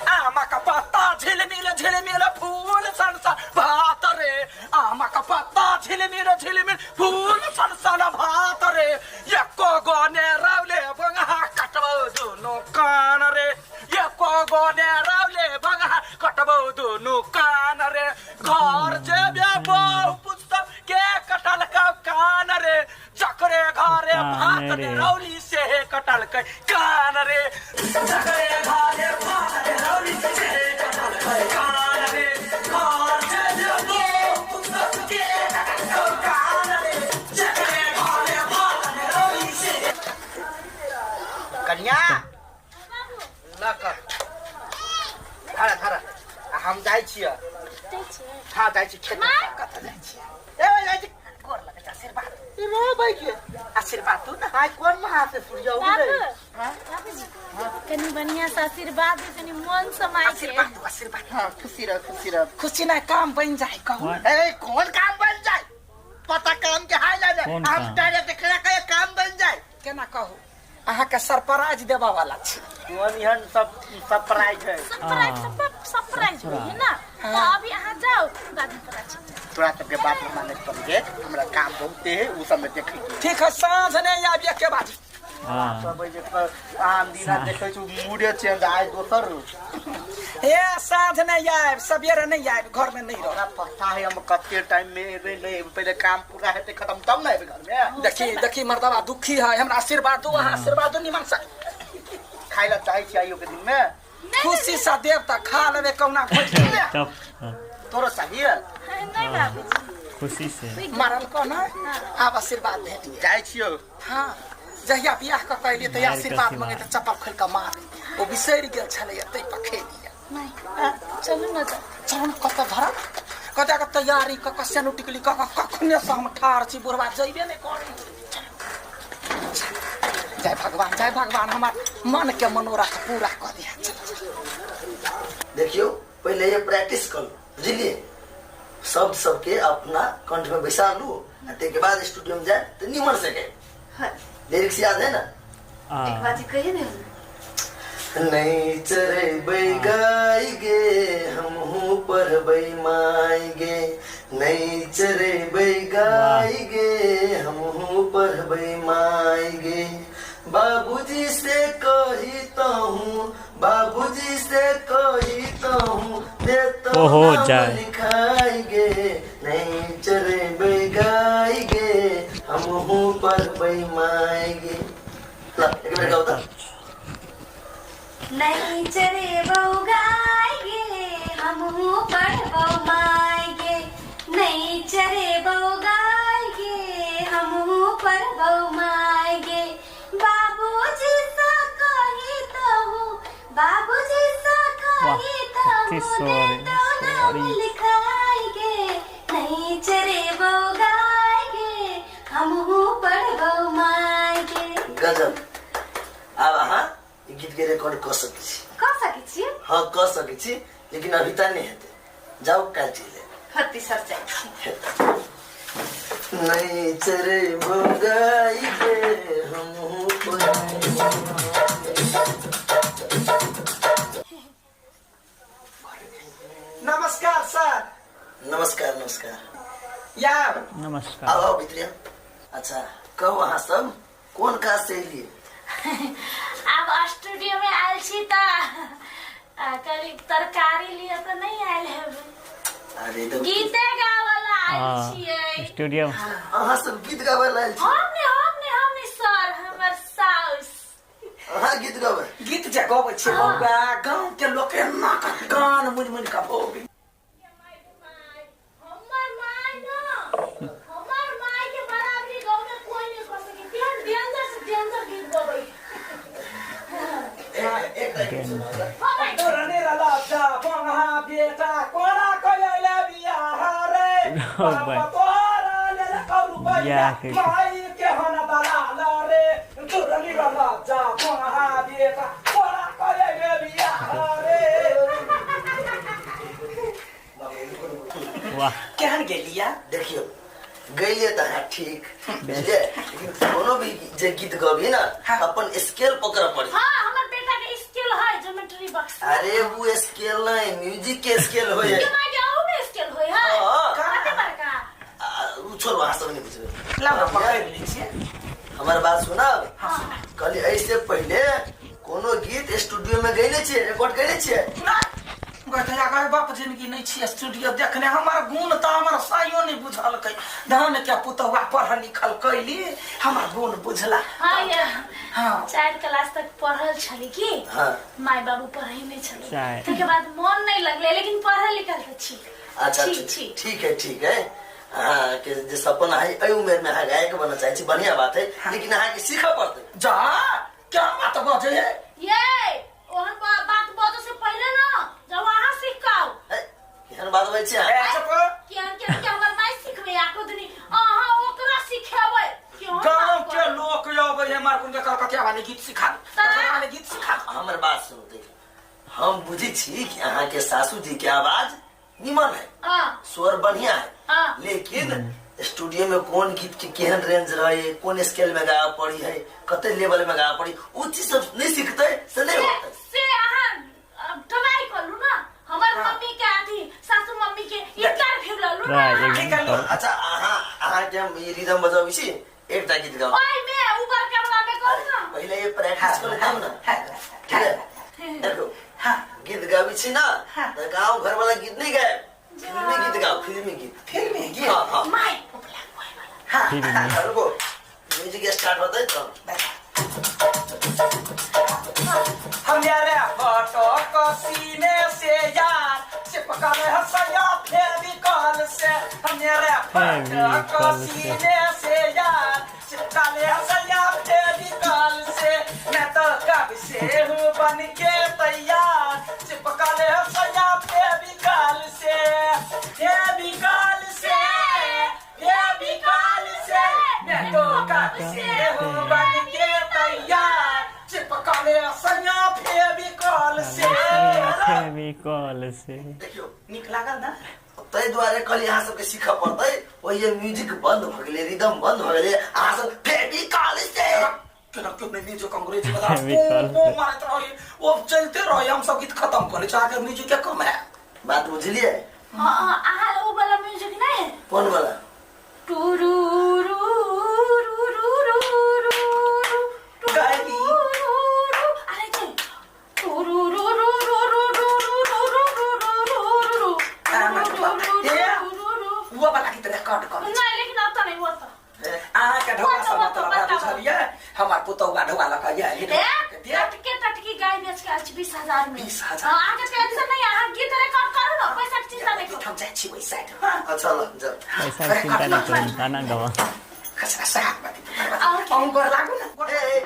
आमा का पत्ता झिलमिल फूल सन भात रे। आमा का पत्ता झिलमिल फूल सन भात रे। एको गोने रावले बंगा कटबो दुनु कान रे। एको गोने रावले बंगा कटबो दुनु कान रे। घर जेबे बहु पुस्तक के कटल का कान रे। जकरे घरे भात ने रौली से कटल के कान रे। जकरे घरे भात ने रौली से कटल के कान रे। घर जेबे बहु पुस्तक के कटल का कान रे। जकरे घरे भात ने रौली से कन्या ना कर थारा हम जाय छियै। हां जाय छी खेत कत जाय छी। ए जाय छी गोर लगे आशीर्वाद रो भाई के आशीर्वाद तू ना हाय कोन महा से सुरजाऊ रे। हां कनी बढ़िया से आशीर्वाद दे तनी मन समाई के आशीर्वाद। हां खुशी रह खुशी ना काम बन जाए कहू। ए कौन काम बन जाए पता काम के हाय ला हम डायरेक्ट देखला के काम बन जाए केना कहू। अहाँ के सरप्राइज देबा वाला छी। कोन यहन सब सरप्राइज है। सरप्राइज है ना। तो अभी अहाँ जाओ गाड़ी पर तोरा सबके बात में माने पड़े हमरा काम बहुते है उ सब में देखे। ठीक है सांझ ने आबिए के बाद। हां सब जे आम दिना देखे छु मूड चेंज आइ दोसर। ए सांझ ने आइब सवेरे नहीं आइब घर में नहीं रह। पता है हम कते टाइम में एबे नहीं पहले काम पूरा हेते खत्म तब ना आइब घर में। देखी मर्दवा दुखी है हमरा आशीर्वाद दो। अहाँ आशीर्वाद दो निमन से खाइ ला चाहे छी आइयो के दिन में खुशी से देवता खा लेबे कौना खोज ले तोरो चाहिए नहीं बाबू खुशी से मारल को ना आब आशीर्वाद भेट जाय छियो। हां जहिया बियाह क कइले त आशीर्वाद मांगे त चप्पल खोल के मार ओ बिसरि गेल छले तै पखे दिया। नहीं चलू ना चल कत धर कदा के तैयारी क कसेनु टिकली क कखने से हम ठार छी बुढ़वा जइबे नहीं करी। जय भगवान हमार मन के मनोरथ पूरा कर दिया। देखियो पहले ये प्रैक्टिस कर लो बुझलिए। शब्द सबके अपना कंठ में बैसा लू ते के बाद स्टूडियो में जाए तो निमन से गए। लिरिक्स याद है ना। एक बात कहिए ना। नहीं चरे बैगाएगे हम हूँ पर बैमाएगे। नहीं चरे बैगाएगे हम हूँ पर बैमाएगे। बाबूजी से कहता हूँ बाबूजी से कहता हूँ देता नाम लिखाएगे। नहीं चरे बैगाएगे हम हूँ पर बैमाएगे। एक मिनट गाओ था। नहीं चरे बउगाएगे हम ऊपर बउमाएगे। नहीं चरे बउगाएगे हम ऊपर बउमाएगे। बाबूजी सा कहता हूँ बाबूजी सा कहता हूँ देता नाम लिखाएगे। नहीं चरे बउगाएगे हम ऊपर बउमाएगे। गजब। अब हाँ गीत के रिकॉर्ड कर सकी छी। हाँ कर सकी छी लेकिन अभी तक नहीं हेते। जाओ कल चले हत्ती सर जाए। नहीं चरे भगाई के हम नमस्कार सर। नमस्कार यार नमस्कार। आओ भित्रिया। अच्छा कहो वहाँ सब कौन काज से लिए। अब स्टूडियो में आयल छी त कभी तरकारी लिए तो नहीं आयल है। अरे तो गीते गावला आयल छियै स्टूडियो। अहाँ सब गीत गावे लायल छी। हमने सर हमर साउस अहाँ गीत गावे गीत जे गाबै छै बौआ गांव के लोक नाक कान मुन का भोग। केहन गेलिया देखियो गैलिए तो है ठीक बुझलिए लेकिन कोनो भी जे गीत गबी ना अपन स्केल पकड़ पड़ी। हां हमर बेटा अरे वो स्केल नहीं, म्यूजिक के स्केल हो के मां जाऊ में स्केल होय है हाँ। कते बड़का उ छोड़ वहां सब नहीं पूछ ला पकड़ लीजिए। हमार बात सुना। हाँ। कल ऐसे पहले कोनो गीत स्टूडियो में गईले छे, रिकॉर्ड कइले छे? गठिया का बाप जिंदगी नहीं छी स्टूडियो देखने हमार गुण त हमार साइयो नहीं बुझल कई धान के पुतवा पढ़ लिखल कैली हमार गुण बुझला। हां ये हां 4 क्लास तक पढ़ल छली की हाँ। माय बाबू पढ़ाई में छले के बाद मन नहीं लगले लेकिन पढ़ल लिखल त छी। अच्छा ठीक है। हाँ के जे सपना है अय उम्र में गायक बनना चाहे छी, बढ़िया बात है। लेकिन अहाँ के सीखा पड़ते। जा क्या बात बजे ये ओहन बात बजे से पहले ना जब वहां सिखाओ केहन बात होय छै? के हमर माय सिखबे आको दुनी अहाँ ओकरा सिखेबै क्यों गांव के लोग आवे हमार कुन के कलकतिया वाले गीत सिखा वाले गीत सिखा। हमर बात सुनो, देखिए हम बुझी छी कि अहाँ के सासू जी के आवाज निमन है, स्वर बढ़िया है, लेकिन स्टूडियो में कौन गीत के केहन रेंज रहे, कौन स्केल में गाया पड़ी है, कते लेवल में गाया पड़ी, वो चीज सब नहीं सीखते से नहीं होते। से अहाँ ट्राई करू ना हमर मम्मी के आथी सासू मम्मी के इंटरव्यू ललू ना। अच्छा अहाँ के हम ई रिदम बजाबी छी, एकटा गीत गाओ। ओए मैं ऊपर कैमरा में करू ना। पहले ये प्रैक्टिस कर लेम ना। ठीक है देखो गीत गाबी छी ना तो गांव घर वाला गीत नहीं गाए, फिल्मी गीत गाओ। फिल्मी गीत हां माय हां रुको म्यूजिक स्टार्ट होता है तो हमारे फोटो को सीने से यार चिपका ले हसया फेविकॉल से हमारे फोटो को सीने से यार चिपका ले हसया फेविकॉल से मैं तो कब से हूँ बन के तैयार चिपका ले हसया फेविकॉल से फेविकॉल से फेविकॉल से मैं तो कब से हूँ बन के तैयार चिपका ले हसया फेविकॉल से। देखियो निक लागल ना तै द्वारे कल यहाँ सबके सीखा पड़तै। वो ये म्यूजिक बंद भ गेलै, रिदम बंद भ गेलै, अहाँ सब फेविकॉल से केना क्यों नहीं म्यूजिक अंग्रेजी बता वो मारत रही वो चलते रहे हम सब गीत खत्म करे चाहे म्यूजिक क्या कम है। बात बुझलिए? हां आहा वो वाला म्यूजिक नहीं है कौन वाला? टुरु रु रु रु रु रु गाली अरे चल टुरु रु रु रु रु रु वो वाला गीत रिकॉर्ड कर नहीं लेकिन आता नहीं होता आहा के ढोका सब मतलब बुझलिए हमार पुतौवा ढोका लगा ये टटकी गाय बेच के 20,000 में 20,000 आगे टेंशन नहीं आहा गीत रिकॉर्ड करू ना पैसा की चिंता नहीं करो हम जाय छी ओइ साइड। अच्छा ल जा पैसा चिंता नहीं करो गाना गावा खसरा साथ बात हम कर लागू ना ए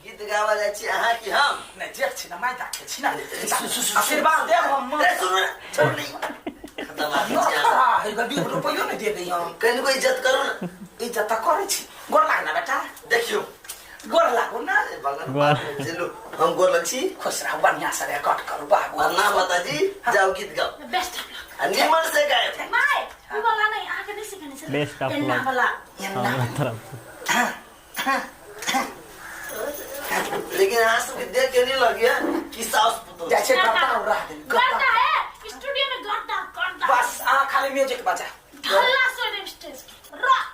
गीत गावा जाय छी अहाँ की हम नहीं जेठ छी ना माय दाखे छी ना आशीर्वाद दे हम ए सुन छोड़ नहीं खत्म आ गया। हां हे गदी रुपयो नहीं दे दे हम कहीं को इज्जत करो ना। इज्जत करे छी गोर लागना बेटा देखियो गोर लागो ना भगवान जिलु हम गोर लग छी खुश रह बढ़िया से रिकॉर्ड करो बाबू। वरना माताजी जाओ गीत गाओ बेस्ट ऑफ लक निमन से गाए। माय वो वाला नहीं आगे नहीं सीखने से बेस्ट ऑफ एन्ना लक वाला हमारा तरफ लेकिन आज तो देख के नहीं लग गया कि साउस पुतो जैसे करता हो रहा है गड्ढा है स्टूडियो में गड्ढा बस खाली म्यूजिक बजा हल्ला सोने स्टेज की रॉक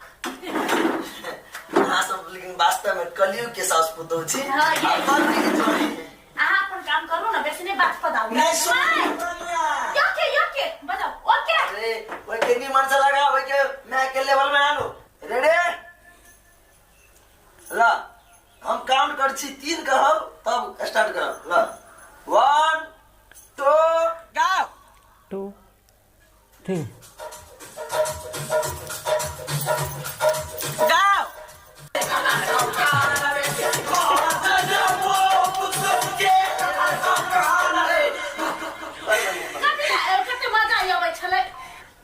हाँ सब लेकिन वास्तव में कलयुग के साउस पुतो छी। हाँ, ये- और बात नहीं जोड़ी है। आप अपन काम करो ना वैसे नहीं बात पदाओ नहीं सुन योके बजाओ ओके अरे वो कितनी मन से लगा वो के मैं के लेवल में आलू रेडी ला हम काउंट कर छी 3 कहब तब स्टार्ट करब ला 1 2 गाओ 2 3 गाओ कते मजा आयो भाई छले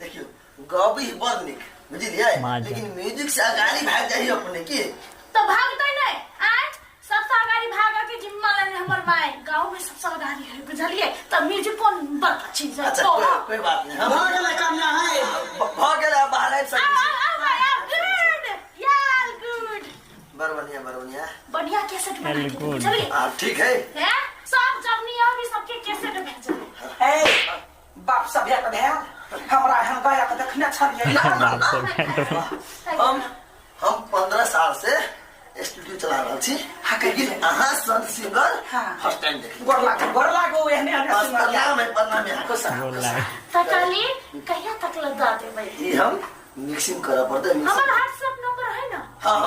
देखियो गबी बड़ निक बुझलिए, माजा। लेकिन म्यूजिक से आगाड़ी भाग जाइए अपने की तो भागतै नहीं आज सबसे आगाड़ी भागा के जिम्मा लेने हमर माय गांव में सबसे आगाड़ी है बुझलिए त म्यूजिक कौन बड़का चीज है अच्छा तो कोई बात नहीं हम भागला कन्या है भाग गया बाहर आइब आओ सब आओ गुड यार गुड बढ़िया बढ़िया कैसेट बना Very के good. चलिए आप ठीक है हैं सब जब नहीं आओ भी सबके कैसेट छलिए बाप से बेडरूम हम 15 साल से स्टूडियो चला रहा छी लेकिन अहाँ सन सिंगर फर्स्ट टाइम देख गोर लागो एहने एहने प्रणाम है बोल रहा है तकाली कहिया तक लगा दे भाई ये हम मिक्सिंग करा पड़ता है हमारा व्हाट्सएप नंबर है ना हाँ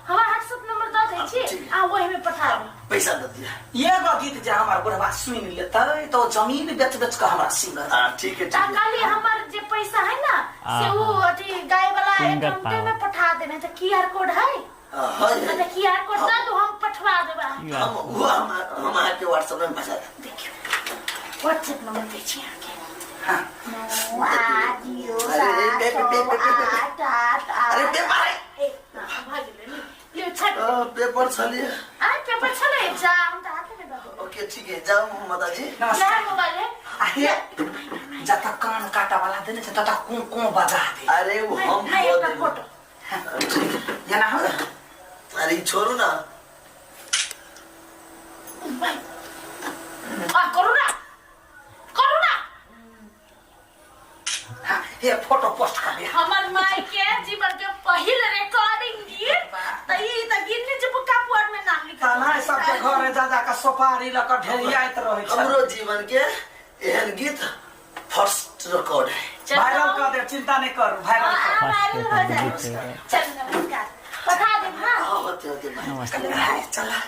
हमारा व्हाट्सएप नंबर दे दे छी आ वही में पठा दे पैसा दे दिया ये गीत जे हमार बुढ़वा सुन लेता तो जमीन बेच बेच के हमारा सिंगर हाँ ठीक है तकाली हमार जे पैसा है ना से वो अथी गाय वाला अकाउंट में पठा देना तो क्यूआर कोड है अच्छा क्यूआर कोड ना तो हम पठवा देबा हम आपके व्हाट्सएप में भेजा देखियो व्हाट्सएप नंबर दे छी आके हां अरे पेपर छलिए पेपर छले एग्जाम त हाथे में दो ओके ठीक है जाओ माता जी नमस्कार मोबाइल आहे जता कान काटा वाला देने से तता को बजा दे अरे वो हम नहीं एक फोटो जना हो अरे छोड़ू ना करो ना हां ये फोटो पोस्ट कर दे हमर माई के जीवन के पहिल रिकॉर्डिंग गीत त ई त गिन्नी जे बुका पुआर में नाम लिखा ना सब के घर दादा का सोपारी लक ढेरियात रहे छ हमरो जीवन के एहन गीत फर्स्ट रिकॉर्ड है वायरल कर दे चिंता नहीं कर वायरल कर चल नमस्कार पठा दे हां होते नमस्ते चला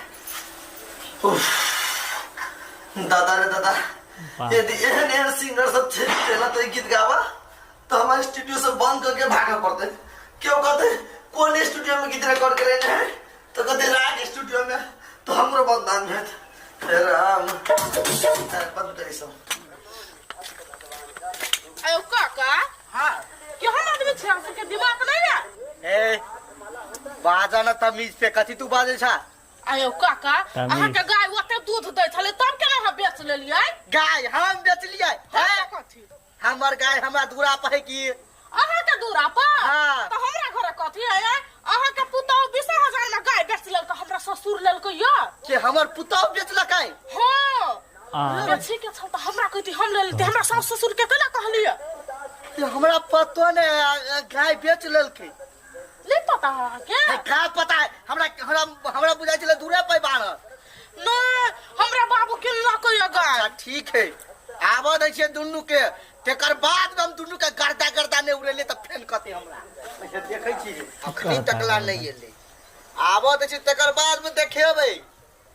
दादा रे दादा यदि एहन सिंगर सब थे पहला तो गीत गावा तो हमारे स्टूडियो से बंद करके भागा पड़ते क्यों कहते कौन स्टूडियो में गीत रिकॉर्ड करे हैं तो कहते राज स्टूडियो में तो हमरो बदनाम है फिर हम बंद करी सब अयो काका हां केहन आदमी छै हमसे के दिमाग नहीं है ए बाजा न तमीज से कथी तू बाजे छा अयो काका अहाँ के गाय ओते दूध दै छले तब केना हम बेच लेलियै गाय हम बेचलिए कथी हमर गाय हमरा दूरा पर है कि अहाँ के दूरा पर हाँ। तो हमरा घरे कथी है अहाँ के पुतौ 20,000 में गाय बेच लेल तो हमरा ससुर लेल को या के हमर पुतौ बेचलकै हां बेची के छ त हमरा कहती हम लेल ते हमरा सास ससुर के केना कहलिए ते हमरा पतो ने गाय बेच लेलकै ले पता है के का पता है हमरा बुझाइ छले दूरे पे बाण नहीं हमरा बाबू के ला को या गाय अच्छा ठीक है आबो दै छियै दुन्नू के तेकर बाद हम दुन्नू के गर्दा ने उड़ेले त फेन कते हमरा देखै छी अखनी तकला नहीं एले आबो दै छी तेकर बाद में देखेबै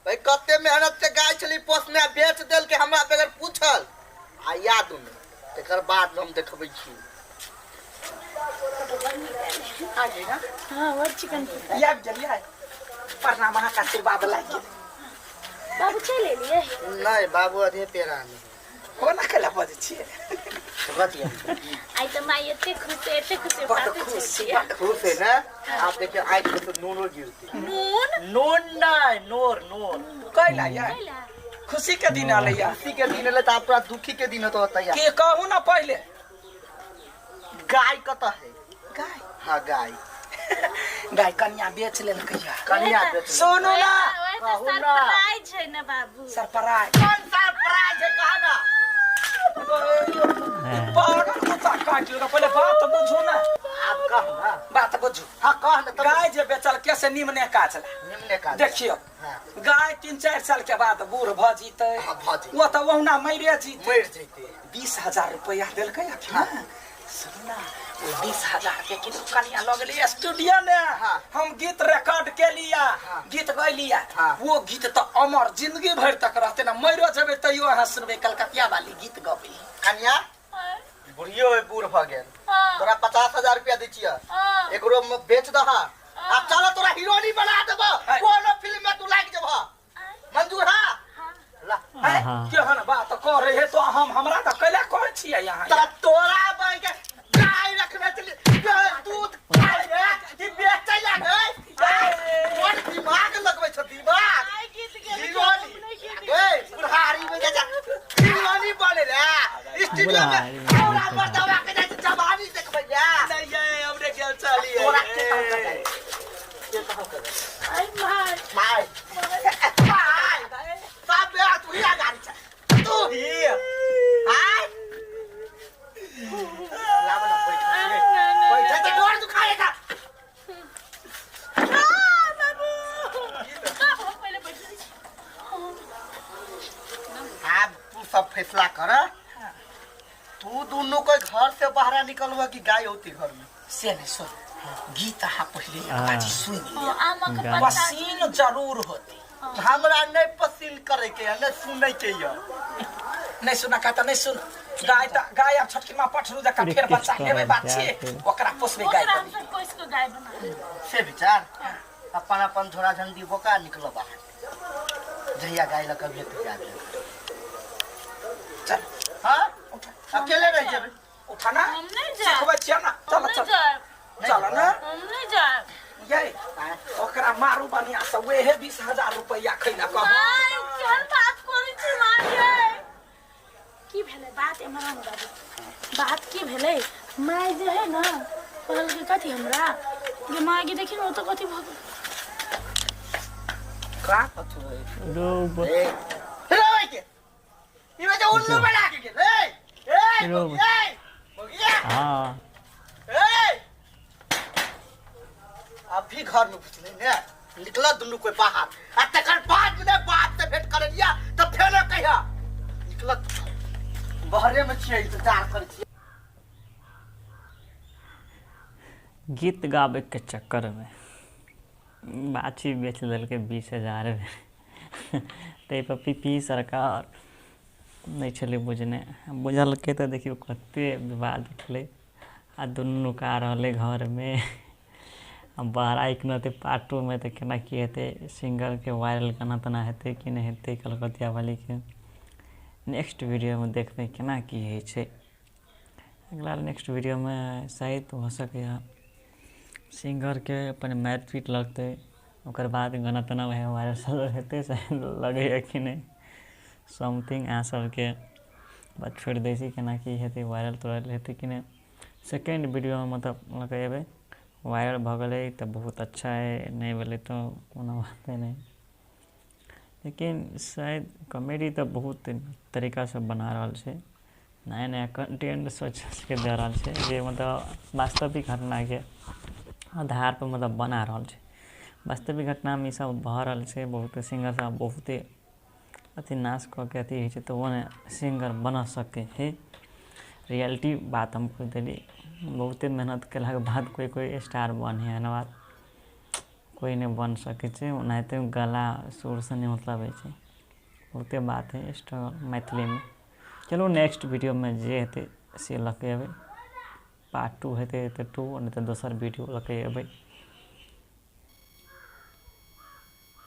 भाई कते मेहनत से गाय छली पोसने बेच देल के हमरा बगैर पूछल आ याद दुन्नू तेकर बाद हम देखबै छी आगे ना हां और चिकन या जलिया परना महा का आशीर्वाद लागे बाबू चले लिए नहीं बाबू अधे पेरा में हो ना कला बजे छी बतिया आई त माई एते खुश बड़ खुश खुश है ना आप देखिए आज तो नून गिरती नून नून नहीं नूर कैला या खुशी के दिन आले या खुशी के दिन ले तो आप पूरा दुखी के दिन तो होता है के कहू ना पहले गाय कता है गाय हाँ गाय गाय कन्या बेच लेल कहिया कन्या बेच सोनू ना सरप्राइज है ना बाबू सरप्राइज कौन सरप्राइज है कहा ना पागल कुत्ता काट लेगा पहले बात बुझो ना आप कह ना बात बुझो हाँ कह ना तब गाय जे बेचल कैसे निमने का चला निम्ने का देखियो हाँ। गाय 3-4 साल के बाद बूढ़ भ जीते हाँ, भ जीते। वो तो वहुना मरे जीते मर जैते 20,000 रुपया देलकै अखना सुनना वो 20,000 के किलो कनिया लगले स्टूडियो में हाँ। हम गीत रिकॉर्ड के लिया गीत गा लिया हाँ। वो गीत तो अमर जिंदगी भर तक रहते ना मरो जबे तैयो अहाँ सुनबे कलकतिया वाली गीत गबी कन्या बुढ़ियो है बूढ़ भ गेल तोरा 50,000 रुपया दै छियै एकरो में बेच दहा आ चल तोरा हीरोइनी बना देबो कोनो फिल्म में तू लाग जेबो मंजूर है ला के हन बात कर रहे तो हम हमरा त कैला कहै छियै यहाँ त तोरा भाई के गाय रखने चली दूध खाए कि बेचै लागे कोन दिमाग लगबै छ दिमाग हीरोइनी ए बुढ़ारी में जा हीरोइनी बने रे स्टूडियो में पूरा मर्दवा के जा जवानी देखबै या नहीं है हमरे के चली तोरा के कह आई माय माय माय सब बे तू ही गाड़ी छ तू ही हाय लावला बैठ तू सब फैसला कर। तू दोनों को घर से बाहर निकलवा कि गाय होती घर में से नहीं सुन गीत हा पहले एक बाजी सुन लिया आमा के पत्ता पसीन जरूर होती हमरा नहीं पसंद करे के नहीं सुने के ये नहीं सुना का नहीं सुन गाय अब छोटकी मां पठरू जा का फिर बच्चा हेबे बात छे ओकरा पोसबे गाय ओकरा हम सब कोइस को गाय बना से विचार अपन अपन झोरा झंडी बोका निकलो बाहर जहिया गाय ल कभी तो जा चल हां अकेले रह जेबे उठाना हम नहीं जाए सिखबे छिया ना चल नहीं चल जाए चल ना हम नहीं जाए ये ओकरा मारू बनिया से वेहे 20,000 रुपया खैला कह भाई केहन बात करै छी माय की भेले बात एमरा में बाबू बात की भेले माय जे है ना कहल के कथी हमरा जे माय के देखिन ओ तो कथी भ का कथु है रोब ए रे के ई में जो उल्लू बना के रे ए रोब हां ए अभी घर में घुसले ने निकला दुनु कोई बाहर आ तकर बाद में बात से भेंट कर लिया तो फिर कहिया निकला बहरे में छिए इंतजार कर छिए गीत गावे के चक्कर में बाछी बेच दिलके 20,000 में ते पी सरकार नहीं छले बुझने बुझलके तो देखियो कते विवाद उठले आ दुनू का रहले घर में बाहर इकनते पार्टो में तो केना की हेते सिंगर के वायरल केना तना हेते कि नहीं हेते कलकतिया वाली के नेक्स्ट वीडियो में देखते केना की है छे अगला नेक्स्ट वीडियो में शायद हो सके सिंगर के अपन मैट्रिक लगते ओकर बाद गाना तना वायरल हेते शायद लगे है कि नहीं समथिंग आंसर के बात छोड़ दै छी केना की हेते वायरल तोरल हेते कि नहीं सेकेंड वीडियो में मतलब लगेबे वायरल भ गए तो बहुत अच्छा है नहीं बोले तो कोनो बात नहीं लेकिन शायद कॉमेडी तो बहुत तरीका से बना रहा है नया नया कंटेंट सोच के दे रहा है जे मतलब वास्तविक घटना के आधार पर मतलब बना रहा है वास्तविक घटना में सब भ रहा है बहुत सिंगर सब बहुत अति नाश करके अति है तो वो सिंगर बना सके है रियलिटी बात हम खुद दिली बहुते मेहनत केला के बाद कोई स्टार बने है ना बात कोई नहीं बन सके छे ओनाहिते गला सुर से नहीं मतलब है बहुते बात है स्ट्रगल मैथिली में चलो नेक्स्ट वीडियो में जे हेते से लके अबे पार्ट 2 हेते तो 2 नहीं तो दोसर वीडियो लके अबे।